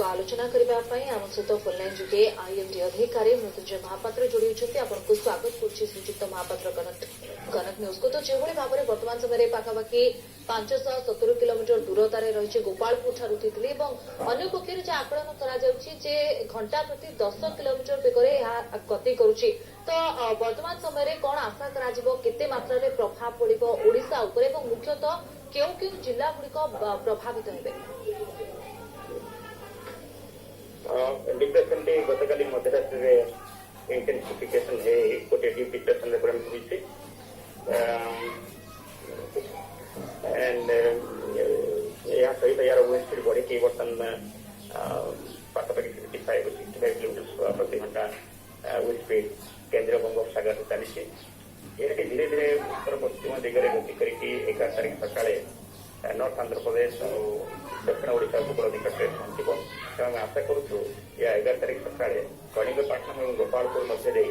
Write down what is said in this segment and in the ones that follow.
आलोचना करने आम सहित फोनलाइन जुगे आईएमडी अधिकारी मृत्युंजय महापात्र जोड़ी होती आपको स्वागत कर श्रीजुक्त महापात्र कनक न्यूज को। तो जो भाव में वर्तमान समय पाखापाखि 570 किलोमीटर दूरतार रही गोपालपुर ठारू तितली अन्य पक्ष आकलन कर घंटा प्रति 10 किलोमीटर बेगर गति करुच्ची। तो वर्तमान समय कौन आशा करते मात्रा प्रभाव पड़ो ओडिशा उपर मुख्यतः क्यों क्यों जिला गुड़िक प्रभावित होते? डिप्रेशन गतकाली मध्यरात्रि इंटेंसिफिकेशन है गोटे डीप डिप्रेशन रे परिणत होइছে एंड या सहित यार वेस्ट स्पीड बढ़ी के वर्तमान पाखापाखि 55 65 किलोमीटर प्रति घंटा वेस्ट स्पीड केंद्रीय बंगोपसागर चली ये धीरे धीरे उत्तर पश्चिम दिगरे गति करके 11 तारीख सकाଳେ नॉर्थ आंध्र प्रदेश और दक्षिण ओडिशा उपकूल निकट में पहुंचब। तेणु आम आशा करूँ या 11 तारीख सकाଳେ कलिंगपट्टनम और गोपालपुर मध्य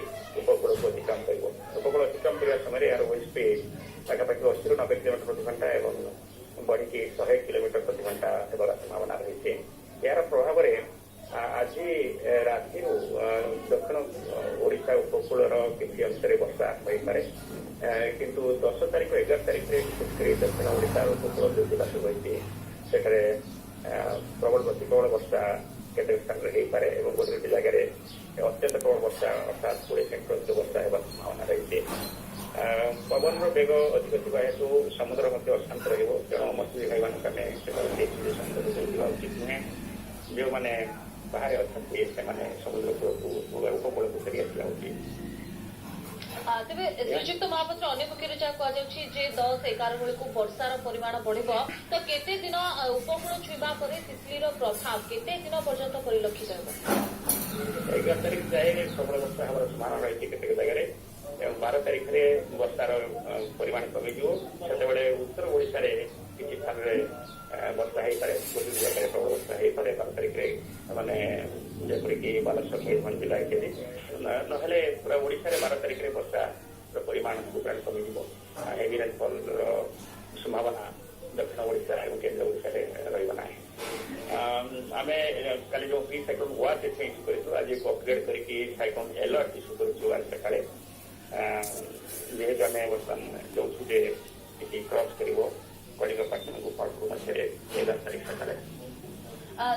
उपकूल को अतिक्रम कर उपकूल अतिक्रम करने समय यार वेस्ट स्पीड पाखापाखि 80 ରୁ 90 किलोमीटर प्रति घंटा और बढ़ी 100 किलोमीटर प्रति घंटा होगा संभावना रही है। यार प्रभाव आज राति दक्षिण ओडिशा उपकूल किसी अंश वर्षा हो पारे किंतु 10 तारीख 11 तारीख दक्षिण ओडिशा उपकूल जो जिला सब रही सेठारे प्रबल प्रतिप्रबल वर्षा केतक स्थान में हो पारे और गोटे गोटे जगह अत्यंत प्रबल वर्षा अर्थात 20 सेंटीमीटर वर्षा होगा संभावना रही है। पवन बेग अधिक थी हेतु समुद्र अशांत रण मत्स्य भाई मान समुद्र उचित नुहे जो मैंने बाहर अच्छा समुद्र उपकूल को फेरी आसला उचित। तेज श्रीजुक्त महापात्र अन्य पक्ष जहाँ कहुचे 10-11 बेलू वर्षार परिमाण बढ़ तो केते दिन उपकूल छुईवा तितलीर प्रभाव केते दिन पर्यंत परिलक्षित हो? 11 तारीख जाए प्रबल वर्षा हमार संभावना रही केतेक जगह 12 तारीख में वर्षार परिमाण कमिजिव से उत्तर ओडिशा किसी स्थान में वर्षा हो पाए गोटे जगह प्रबल वर्षा हो पाए 12 तारीख में मैंने जपरिक बालेश्वर मयूरभंज जिला इत्यादि ना पूरा ओडिशा 12 तारीख में वर्षा परिमाण पूरा कमिजिव हेवी रेनफॉल संभावना दक्षिण ओडिशा और केन्द्र ओडिशा रही आम कल जो प्री साइक्लोन वाच इश्यू कर आज अपग्रेड करके साइक्लोन अलर्ट इश्यू करूँ आज सकाଳେ जेहेतु आम बर्तमान जो क्रॉस कर कलिंगपट्टनम गोपालपुर मध्य 11 तारीख सकाଳେ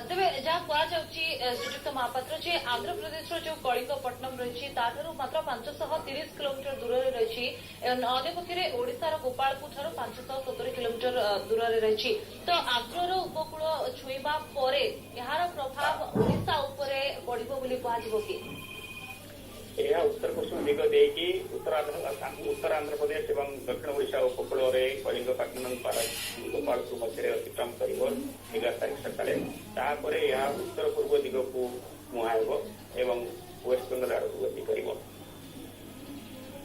तेज जहाँ कहुची श्रीजुक्त महापात्र जे आंध्र प्रदेश जो कलिंगपट्टनम रही मात्र 530 किलोमीटर दूर रही अन्य पक्ष ओडिशार गोपालपुर ठार 570 किलोमीटर दूर रही तो आंध्र उपकूल छुईवा यार प्रभाव ओडिशा उपर बढ़ो कह कि यह उत्तर पश्चिम दिग देकी उत्तर आंध्र प्रदेश और दक्षिण ओडिशा उपकूल कलिंगपट्टनम गोपालपुर मध्य अतिक्रम कर 11 तारीख सकाଳେ तापर यह उत्तर पूर्व दिग को मुहाइब एवं वेस्ट बेंगल आड़ को गति कर।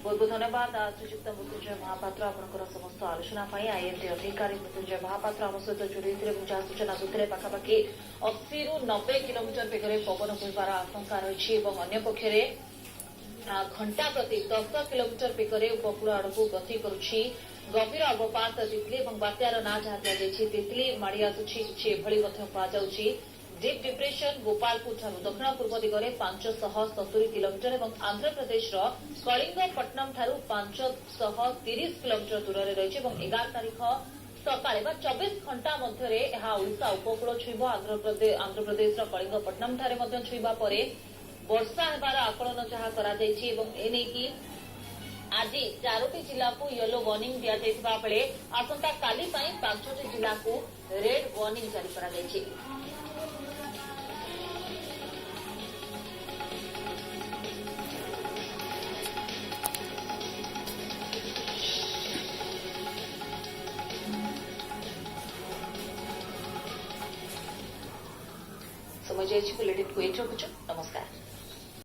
बहुत बहुत धन्यवाद श्रीजुक्त मृत्युंजय महापात्र आपंकर समस्त आलोचना आईएमडी अधिकारी मृत्युंजय महापात्र आम सहित जोड़ी जहाँ सूचना दूसरे पाखापाखि 80 ରୁ 90 किलोमीटर बेगर पवन बोहार आशंका रही अन्य पक्ष घंटा प्रति 10 किलोमीटर बेगर उपकूल आड़ को गति करुच्ची। गभीर अवपात तितली और बात्यार ना जहाँ दिखाई तितली माड़ी आसुची कहुची डीप डिप्रेशन गोपालपुर ठारू दक्षिण पूर्व दिगरे 570 किलोमीटर और आंध्र प्रदेश कलिंगपट्टनम ठारू 530 किलोमीटर दूर रही 11 तारीख सकाळे 24 घंटा मध्य ओडिशा उपकूल छुईब आंध्र प्रदेश कलिंगपट्टनम ठारे छुईवा वर्षा होबार आकलन जहाँ कर आज 4टी जिला को येलो वार्निंग दि जाइथिबा बेले आसंता काली 5टी जिला को रेड वार्निंग जारी करा जाइछि। समय बुलेटिन को एट रखुछु। नमस्कार।